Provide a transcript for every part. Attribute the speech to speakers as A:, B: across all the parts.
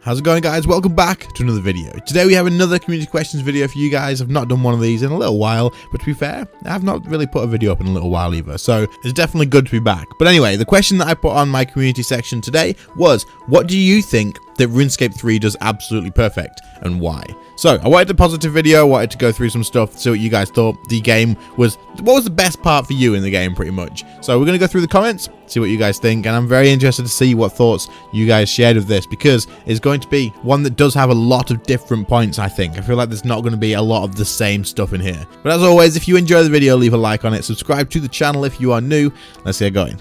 A: How's it going, guys? Welcome back to another video. Today we have another community questions video for you guys. I've not done one of these in a little while, but to be fair, I've not really put a video up in a little while either, so it's definitely good to be back. But anyway, the question that I put on my community section today was, what do you think that RuneScape 3 does absolutely perfect, and why? So I wanted a positive video, wanted to go through some stuff, see what you guys thought the game was, what was the best part for you in the game pretty much. So we're going to go through the comments, see what you guys think, and I'm very interested to see what thoughts you guys shared of this, because it's going to be one that does have a lot of different points. I feel like there's not going to be a lot of the same stuff in here. But as always, if you enjoy the video, leave a like on it, subscribe to the channel if you are new. Let's get going.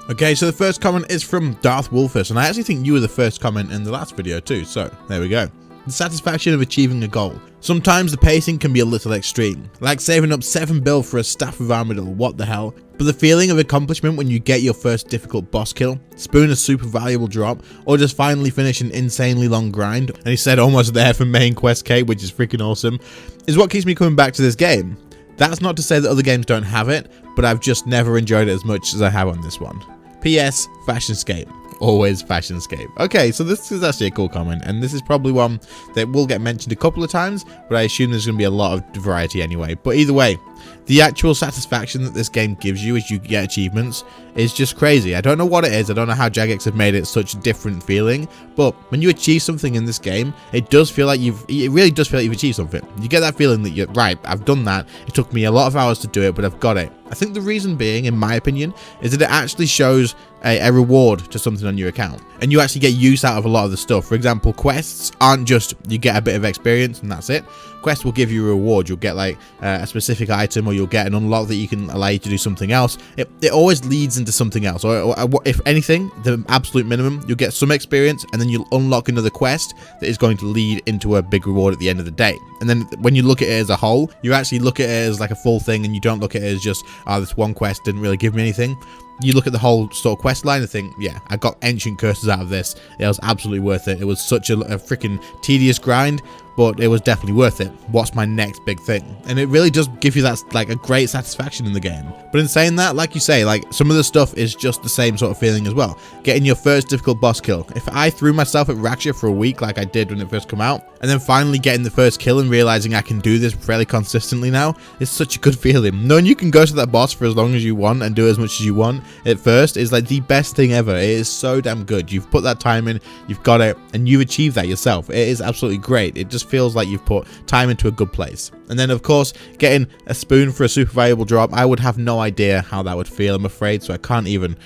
A: Okay, so the first comment is from Darth Wolfus, and I actually think you were the first comment in the last video too, so there we go. The satisfaction of achieving a goal. Sometimes the pacing can be a little extreme, like saving up 7 bill for a staff of Armadillo, what the hell. But the feeling of accomplishment when you get your first difficult boss kill, spoon a super valuable drop, or just finally finish an insanely long grind, and he said almost there for main quest K, which is freaking awesome, is what keeps me coming back to this game. That's not to say that other games don't have it, but I've just never enjoyed it as much as I have on this one. P.S. Fashionscape. Always Fashionscape. Okay, so this is actually a cool comment, and this is probably one that will get mentioned a couple of times, but I assume there's going to be a lot of variety anyway. But either way, the actual satisfaction that this game gives you as you get achievements is just crazy. I don't know what it is. I don't know how Jagex have made it such a different feeling, but when you achieve something in this game, it does feel like it really does feel like you've achieved something. You get that feeling that you're right, I've done that. It took me a lot of hours to do it, but I've got it. I think the reason being, in my opinion, is that it actually shows a reward to something on your account, and you actually get use out of a lot of the stuff. For example, quests aren't just you get a bit of experience and that's it. Quests will give you a reward. You'll get like a specific item, or you'll get an unlock that you can allow you to do something else. It always leads into something else, or if anything, the absolute minimum, you'll get some experience and then you'll unlock another quest that is going to lead into a big reward at the end of the day. And then when you look at it as a whole, you actually look at it as like a full thing, and you don't look at it as just, oh, this one quest didn't really give me anything. You look at the whole sort of quest line and think, yeah, I got ancient curses out of this. It was absolutely worth it. It was such a freaking tedious grind, but it was definitely worth it. What's my next big thing? And it really does give you that, like, a great satisfaction in the game. But in saying that, like you say, like, some of the stuff is just the same sort of feeling as well. Getting your first difficult boss kill. If I threw myself at Raksha for a week like I did when it first came out, and then finally getting the first kill and realizing I can do this fairly consistently now, it's such a good feeling. Knowing you can go to that boss for as long as you want and do as much as you want at first is like the best thing ever. It is so damn good. You've put that time in, you've got it, and you've achieved that yourself. It is absolutely great. It just feels like you've put time into a good place. And then of course, getting a spoon for a super valuable drop, I would have no idea how that would feel, I'm afraid, so I can't even.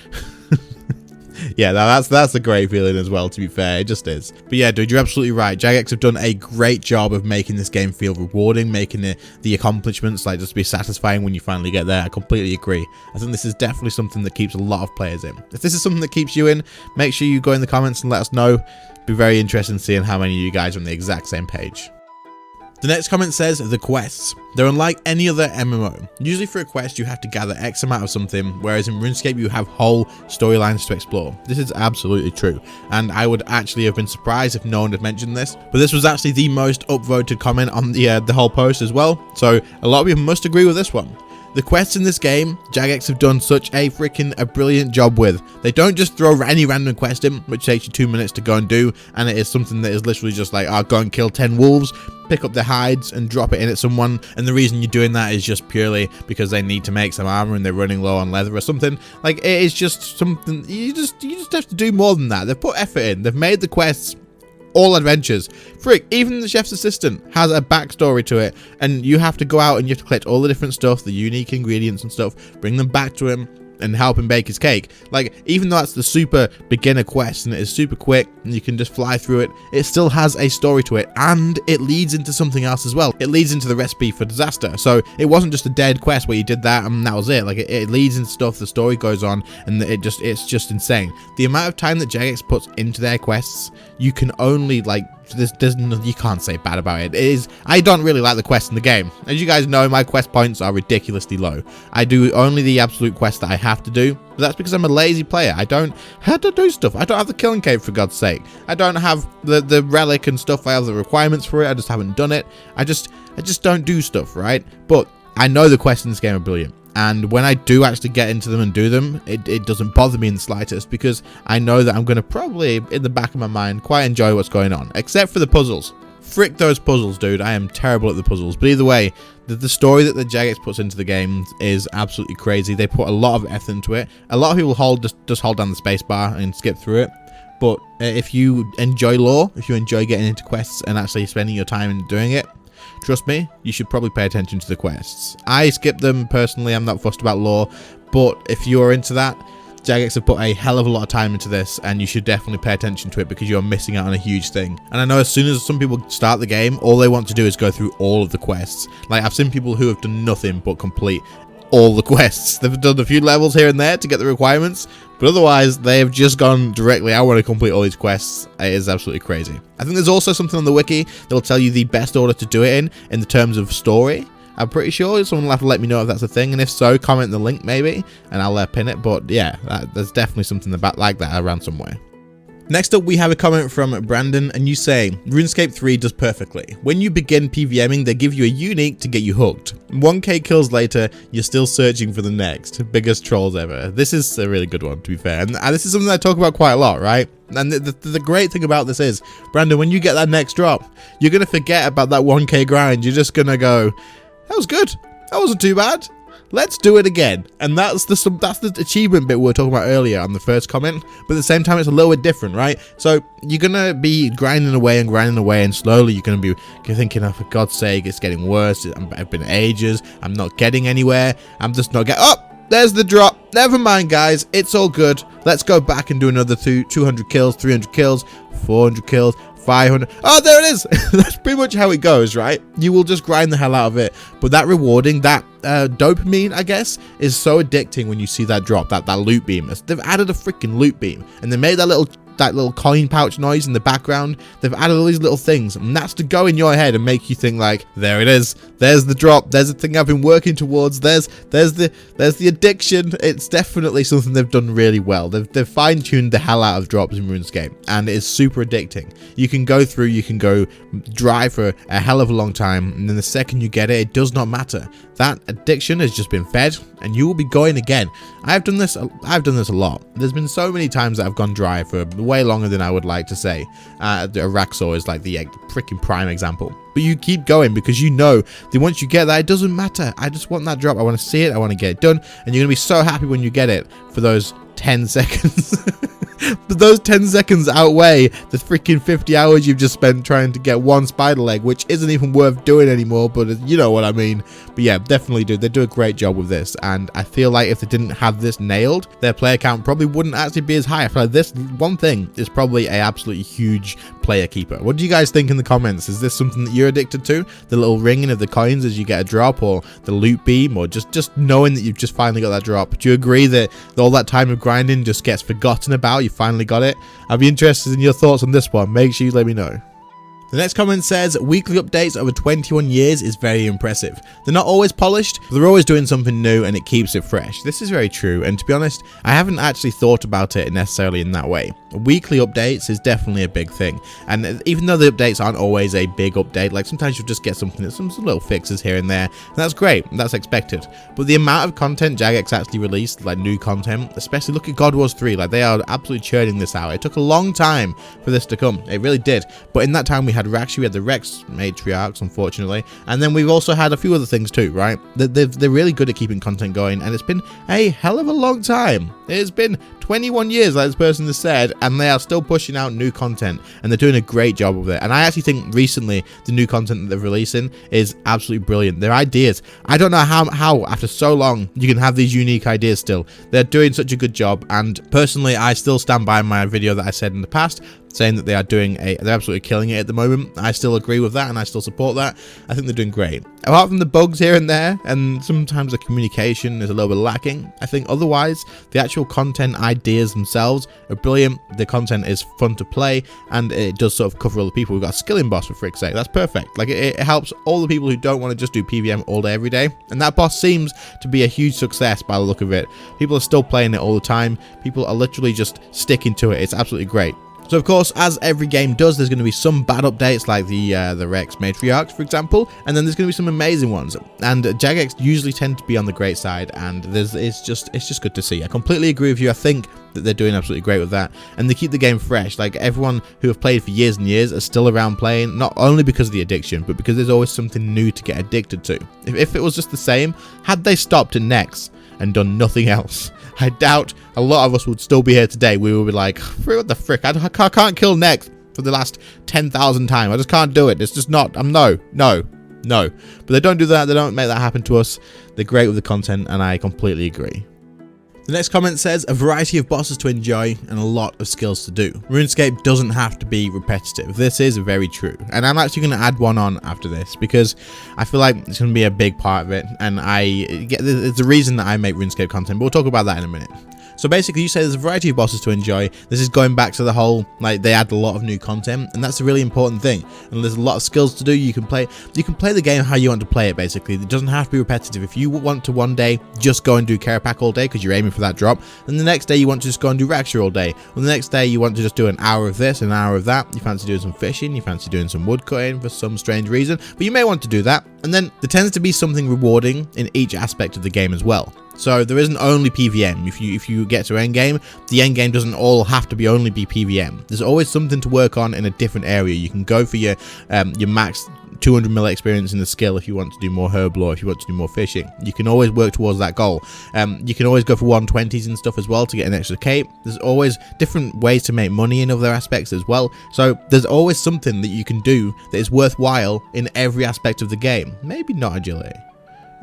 A: Yeah, that's a great feeling as well, to be fair. It just is. But yeah, dude, you're absolutely right. Jagex have done a great job of making this game feel rewarding, making it the accomplishments like just be satisfying when you finally get there. I completely agree. I think this is definitely something that keeps a lot of players in. If this is something that keeps you in, make sure you go in the comments and let us know. Be very interested in seeing how many of you guys are on the exact same page. The next comment says, the quests. They're unlike any other MMO. Usually for a quest you have to gather X amount of something, whereas in RuneScape you have whole storylines to explore. This is absolutely true, and I would actually have been surprised if no one had mentioned this, but this was actually the most upvoted comment on the whole post as well, so a lot of people must agree with this one. The quests in this game, Jagex have done such a brilliant job with. They don't just throw any random quest in, which takes you 2 minutes to go and do, and it is something that is literally just like, oh, go and kill 10 wolves, pick up their hides and drop it in at someone, and the reason you're doing that is just purely because they need to make some armor and they're running low on leather or something. Like, it is just something, you just have to do more than that. They've put effort in. They've made the quests all adventures. Frick, even the chef's assistant has a backstory to it, and you have to go out and you have to collect all the different stuff, the unique ingredients and stuff, bring them back to him and help him bake his cake. Like, even though that's the super beginner quest and it is super quick and you can just fly through it, it still has a story to it, and it leads into something else as well. It leads into the recipe for disaster. So it wasn't just a dead quest where you did that and that was it. Like, it leads into stuff, the story goes on, and it's just insane. The amount of time that Jagex puts into their quests, you can only, like, you can't say bad about it. It is, I don't really like the quests in the game. As you guys know, my quest points are ridiculously low. I do only the absolute quests that I have to do, but that's because I'm a lazy player. I don't have to do stuff. I don't have the killing cave, for God's sake. I don't have the relic and stuff. I have the requirements for it. I just haven't done it. I just don't do stuff, right? But I know the quests in this game are brilliant. And when I do actually get into them and do them, it doesn't bother me in the slightest, because I know that I'm going to probably, in the back of my mind, quite enjoy what's going on. Except for the puzzles. Frick those puzzles, dude. I am terrible at the puzzles. But either way, the story that the Jagex puts into the game is absolutely crazy. They put a lot of effort into it. A lot of people just hold down the space bar and skip through it. But if you enjoy lore, if you enjoy getting into quests and actually spending your time in doing it, trust me, you should probably pay attention to the quests. I skip them personally. I'm not fussed about lore. But if you're into that, Jagex have put a hell of a lot of time into this, and you should definitely pay attention to it, because you're missing out on a huge thing. And I know as soon as some people start the game, all they want to do is go through all of the quests. Like, I've seen people who have done nothing but complete all the quests. They've done a few levels here and there to get the requirements, but otherwise they have just gone directly, I want to complete all these quests. It is absolutely crazy. I think there's also something on the wiki that'll tell you the best order to do it in the terms of story. I'm pretty sure someone will have to let me know if that's a thing, and if so, comment the link maybe, and I'll pin it. But yeah, there's definitely something about like that around somewhere. Next up, we have a comment from Brandon, and you say, RuneScape 3 does perfectly. When you begin PVMing, they give you a unique to get you hooked. 1k kills later, you're still searching for the next. Biggest trolls ever. This is a really good one, to be fair, and this is something I talk about quite a lot, right? And the great thing about this is, Brandon, when you get that next drop, you're going to forget about that 1k grind. You're just going to go, that was good. That wasn't too bad. Let's do it again. And that's the achievement bit we were talking about earlier on the first comment. But at the same time, it's a little bit different, right? So you're going to be grinding away, and slowly you're going to be thinking, oh, for God's sake, it's getting worse. I've been ages. I'm not getting anywhere. I'm just not getting... Oh, there's the drop. Never mind, guys. It's all good. Let's go back and do another 200 kills, 300 kills, 400 kills, 500. Oh, there it is. That's pretty much how it goes, right? You will just grind the hell out of it. But that rewarding, that dopamine, I guess, is so addicting when you see that drop, that loot beam. They've added a freaking loot beam, and they made that little coin pouch noise in the background. They've added all these little things, and that's to go in your head and make you think like, there it is, there's the drop, there's the thing I've been working towards, there's the addiction. It's definitely something they've done really well. They've fine-tuned the hell out of drops in RuneScape, and it is super addicting. You can go through, you can go dry for a hell of a long time, and then the second you get it does not matter. That addiction has just been fed, and you will be going again. I've done this a lot. There's been so many times that I've gone dry for way longer than I would like to say. Araxor is like the freaking prime example. But you keep going because you know that once you get that, it doesn't matter. I just want that drop. I want to see it. I want to get it done. And you're going to be so happy when you get it for those 10 seconds. But those 10 seconds outweigh the freaking 50 hours you've just spent trying to get one spider leg, which isn't even worth doing anymore, but you know what I mean. But yeah, definitely do. They do a great job with this, and I feel like if they didn't have this nailed, their player count probably wouldn't actually be as high. I feel like this one thing is probably a absolutely huge player keeper. What do you guys think in the comments? Is this something that you're addicted to? The little ringing of the coins as you get a drop, or the loot beam, or just knowing that you've just finally got that drop? Do you agree that all that time of grinding just gets forgotten about? You finally got it? I'd be interested in your thoughts on this one. Make sure you let me know. The next comment says, weekly updates over 21 years is very impressive. They're not always polished, but they're always doing something new and it keeps it fresh. This is very true, and to be honest, I haven't actually thought about it necessarily in that way. Weekly updates is definitely a big thing, and even though the updates aren't always a big update, like sometimes you'll just get something, some little fixes here and there, and that's great, that's expected. But the amount of content Jagex actually released, like new content, especially look at God Wars 3, like they are absolutely churning this out. It took a long time for this to come, it really did, but in that time we had Rax, we had the Rex matriarchs, unfortunately, and then we've also had a few other things too, right? They're really good at keeping content going, and it's been a hell of a long time. It's been 21 years, like this person has said, and they are still pushing out new content, and they're doing a great job with it. And I actually think recently the new content that they're releasing is absolutely brilliant. Their ideas, I don't know how after so long you can have these unique ideas still. They're doing such a good job, and personally I still stand by my video that I said in the past, saying that they're absolutely killing it at the moment. I still agree with that, and I still support that. I think they're doing great. Apart from the bugs here and there, and sometimes the communication is a little bit lacking, I think otherwise the actual content ideas themselves are brilliant. The content is fun to play, and it does sort of cover other people. We've got a skilling boss, for frick's sake. That's perfect. Like it helps all the people who don't want to just do PVM all day every day, and that boss seems to be a huge success by the look of it. People are still playing it all the time. People are literally just sticking to it. It's absolutely great. So of course, as every game does, there's going to be some bad updates like the Rex Matriarchs, for example, and then there's going to be some amazing ones. And Jagex usually tend to be on the great side, and it's just good to see. I completely agree with you. I think that they're doing absolutely great with that, and they keep the game fresh. Like, everyone who have played for years and years are still around playing, not only because of the addiction, but because there's always something new to get addicted to. If it was just the same, had they stopped at next and done nothing else, I doubt a lot of us would still be here today. We would be like, what the frick, I can't kill next for the last 10,000 times. I just can't do it. It's just not, no. But they don't do that. They don't make that happen to us. They're great with the content, and I completely agree. The next comment says, a variety of bosses to enjoy and a lot of skills to do. RuneScape doesn't have to be repetitive. This is very true. And I'm actually going to add one on after this because I feel like it's going to be a big part of it. And it's the reason that I make RuneScape content, but we'll talk about that in a minute. So basically, you say there's a variety of bosses to enjoy. This is going back to the whole, like, they add a lot of new content, and that's a really important thing. And there's a lot of skills to do. You can play the game how you want to play it, basically. It doesn't have to be repetitive. If you want to one day just go and do Carapac all day because you're aiming for that drop, and the next day you want to just go and do Raksha all day, and the next day you want to just do an hour of this, an hour of that, you fancy doing some fishing, you fancy doing some wood cutting for some strange reason, but you may want to do that. And then there tends to be something rewarding in each aspect of the game as well. So there isn't only PVM. If you get to endgame, the endgame doesn't all have to be only be PVM. There's always something to work on in a different area. You can go for your max 200 mil experience in the skill if you want to do more herb lore, if you want to do more fishing. You can always work towards that goal. You can always go for 120s and stuff as well to get an extra cape. There's always different ways to make money in other aspects as well. So there's always something that you can do that is worthwhile in every aspect of the game. Maybe not agility.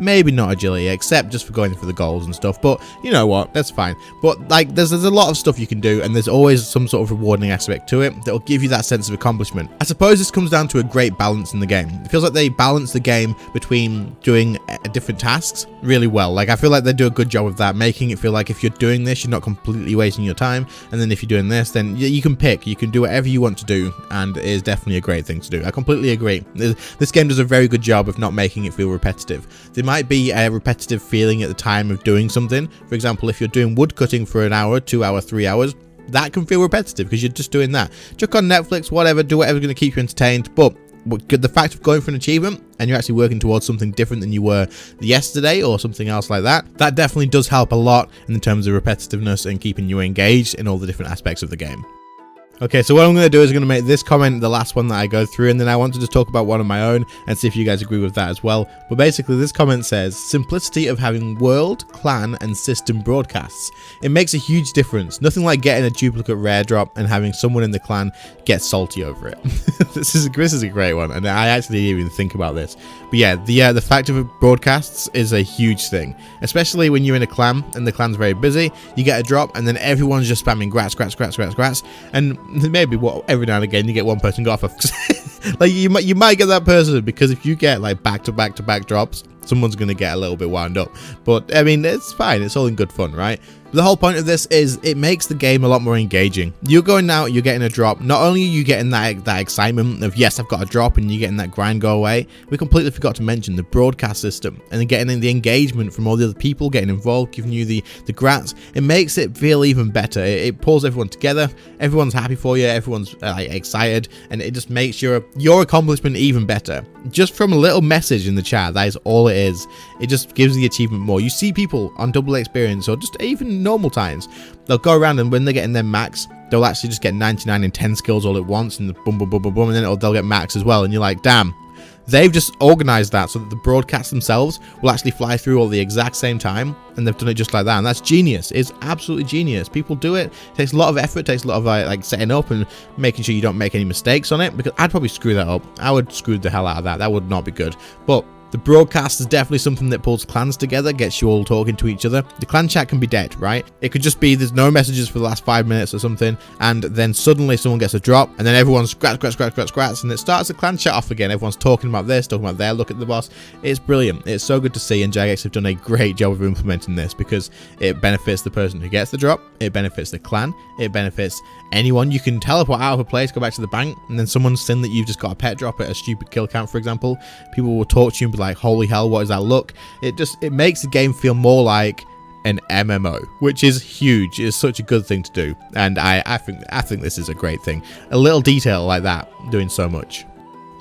A: Maybe not agility, except just for going for the goals and stuff, but you know what, that's fine. But like, there's a lot of stuff you can do, and there's always some sort of rewarding aspect to it that will give you that sense of accomplishment. I suppose this comes down to a great balance in the game. It feels like they balance the game between doing different tasks really well. Like, I feel like they do a good job of that, making it feel like if you're doing this, you're not completely wasting your time, and then if you're doing this, then you can pick, you can do whatever you want to do, and it is definitely a great thing to do. I completely agree. This game does a very good job of not making it feel repetitive. There might be a repetitive feeling at the time of doing something. For example, if you're doing wood cutting for an hour, 2 hours, 3 hours, that can feel repetitive because you're just doing that. Chuck on Netflix, whatever, do whatever's going to keep you entertained. But the fact of going for an achievement and you're actually working towards something different than you were yesterday or something else like that, that definitely does help a lot in terms of repetitiveness and keeping you engaged in all the different aspects of the game. Okay, so what I'm going to do is I'm going to make this comment the last one that I go through, and then I want to just talk about one of my own and see if you guys agree with that as well. But basically, this comment says, simplicity of having world, clan, and system broadcasts. It makes a huge difference. Nothing like getting a duplicate rare drop and having someone in the clan get salty over it. This is a great one, and I actually didn't even think about this. But yeah, the fact of broadcasts is a huge thing, especially when you're in a clan and the clan's very busy. You get a drop, and then everyone's just spamming grats, and maybe every now and again you get one person go off like you might get that person, because if you get like back to back drops, someone's gonna get a little bit wound up. But I mean, it's fine, it's all in good fun, right? The whole point of this is it makes the game a lot more engaging. You're going out, you're getting a drop. Not only are you getting that excitement of, yes, I've got a drop, and you're getting that grind go away, we completely forgot to mention the broadcast system and getting the engagement from all the other people getting involved, giving you the grats. It makes it feel even better. It pulls everyone together. Everyone's happy for you. Everyone's excited, and it just makes your accomplishment even better. Just from a little message in the chat, that is all it is. It just gives the achievement more. You see people on double experience or just even normal times, they'll go around, and when they're getting their max, they'll actually just get 99 and 10 skills all at once, and boom, and then they'll get max as well, and you're like, damn, they've just organized that so that the broadcasts themselves will actually fly through all the exact same time, and they've done it just like that, and that's genius. It's absolutely genius. People do it. It takes a lot of effort, takes a lot of like setting up and making sure you don't make any mistakes on it, because I'd probably screw that up. I would screw the hell out of that. That would not be good. But the broadcast is definitely something that pulls clans together, gets you all talking to each other. The clan chat can be dead, right? It could just be there's no messages for the last 5 minutes or something, and then suddenly someone gets a drop, and then everyone's scratch, and it starts the clan chat off again. Everyone's talking about this, talking about there, look at the boss. It's brilliant. It's so good to see, and Jagex have done a great job of implementing this, because it benefits the person who gets the drop, it benefits the clan, it benefits anyone. You can teleport out of a place, go back to the bank, and then someone's seen that you've just got a pet drop at a stupid kill count, for example. People will talk to you and be like, holy hell, what does that look? It makes the game feel more like an MMO, which is huge. It's such a good thing to do, and I think this is a great thing. A little detail like that doing so much.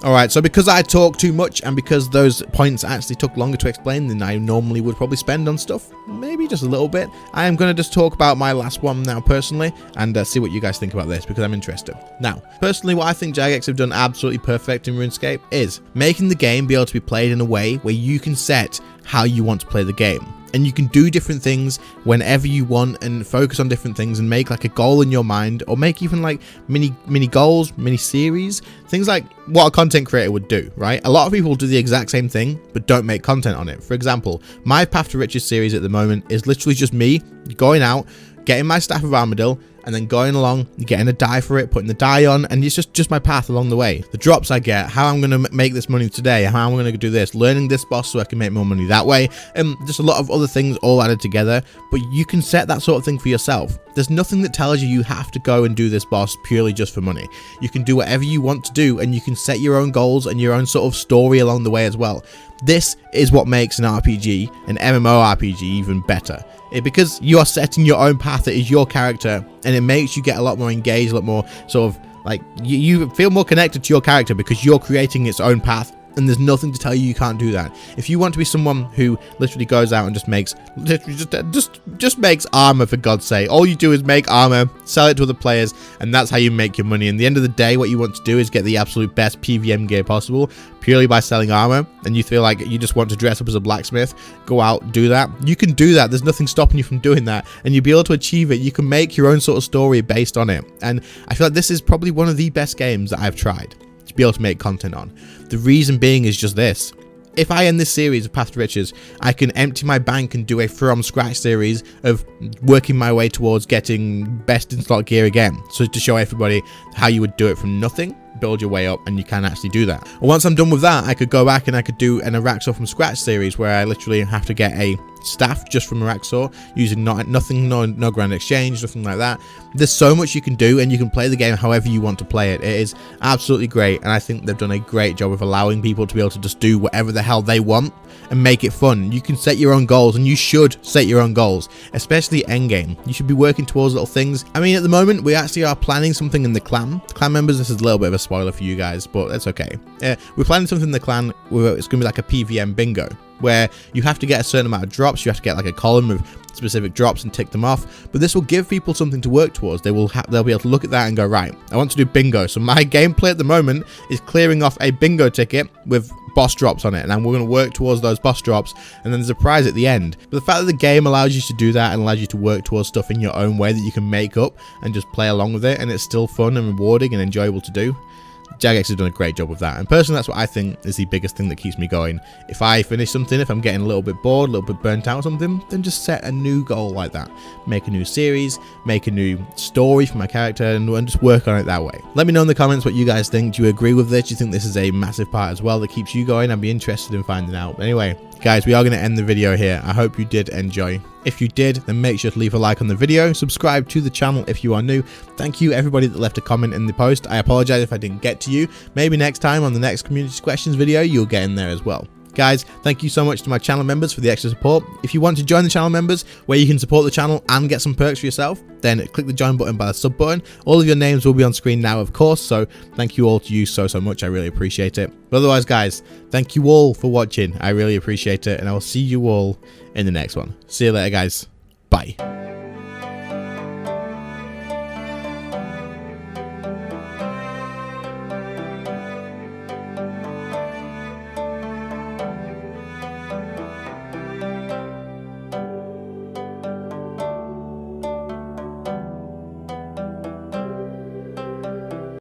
A: Alright, so because I talk too much and because those points actually took longer to explain than I normally would probably spend on stuff, maybe just a little bit, I am going to just talk about my last one now personally and see what you guys think about this, because I'm interested. Now, personally, what I think Jagex have done absolutely perfect in RuneScape is making the game be able to be played in a way where you can set how you want to play the game. And you can do different things whenever you want and focus on different things and make like a goal in your mind, or make even like mini goals, mini series, things like what a content creator would do, right? A lot of people do the exact same thing but don't make content on it. For example, my Path to Riches series at the moment is literally just me going out, getting my Staff of Armadillo, and then going along, getting a die for it, putting the die on, and it's just my path along the way. The drops I get, how I'm going to make this money today, how I'm going to do this, learning this boss so I can make more money that way, and just a lot of other things all added together. But you can set that sort of thing for yourself. There's nothing that tells you have to go and do this boss purely just for money. You can do whatever you want to do, and you can set your own goals and your own sort of story along the way as well. This is what makes an RPG, an MMORPG, even better. Because you are setting your own path, it is your character, and it makes you get a lot more engaged, a lot more sort of like you feel more connected to your character because you're creating its own path. And there's nothing to tell you can't do that. If you want to be someone who literally goes out and just makes makes armor, for God's sake, all you do is make armor, sell it to other players, and that's how you make your money. And at the end of the day, what you want to do is get the absolute best PVM gear possible purely by selling armor. And you feel like you just want to dress up as a blacksmith, go out, do that. You can do that. There's nothing stopping you from doing that, and you'll be able to achieve it. You can make your own sort of story based on it. And I feel like this is probably one of the best games that I've tried to be able to make content on. The reason being is just this. If I end this series of Path to Riches, I can empty my bank and do a from scratch series of working my way towards getting best in slot gear again. So to show everybody how you would do it from nothing, build your way up, and you can actually do that. And once I'm done with that, I could go back and I could do an Araxor from scratch series where I literally have to get a staff just from Araxor using no grand exchange, nothing like that. There's so much you can do, and you can play the game however you want to play it. It is absolutely great, and I think they've done a great job of allowing people to be able to just do whatever the hell they want and make it fun. You can set your own goals, and you should set your own goals, especially endgame. You should be working towards little things. I mean, at the moment, we actually are planning something in the clan. Clan members, this is a little bit of a spoiler for you guys, but that's okay. We're planning something in the clan where it's going to be like a PVM bingo, where you have to get a certain amount of drops. You have to get like a column of specific drops and tick them off, but this will give people something to work towards. They'll be able to look at that and go, right, I want to do bingo. So my gameplay at the moment is clearing off a bingo ticket with boss drops on it, and we're going to work towards those boss drops, and then there's a prize at the end. But the fact that the game allows you to do that and allows you to work towards stuff in your own way that you can make up and just play along with it, and it's still fun and rewarding and enjoyable to do, Jagex has done a great job with that. And personally, that's what I think is the biggest thing that keeps me going. If I finish something, if I'm getting a little bit bored, a little bit burnt out or something, then just set a new goal like that. Make a new series, make a new story for my character, and just work on it that way. Let me know in the comments what you guys think. Do you agree with this? Do you think this is a massive part as well that keeps you going? I'd be interested in finding out. But anyway, guys, we are going to end the video here. I hope you did enjoy. If you did, then make sure to leave a like on the video, subscribe to the channel if you are new. Thank you everybody that left a comment in the post. I apologize if I didn't get to you. Maybe next time on the next community questions video, you'll get in there as well. Guys, thank you so much to my channel members for the extra support. If you want to join the channel members, where you can support the channel and get some perks for yourself, then click the join button by the sub button. All of your names will be on screen now, of course, so thank you all to you so much. I really appreciate it. But otherwise, guys, thank you all for watching. I really appreciate it, and I will see you all in the next one. See you later, guys. Bye.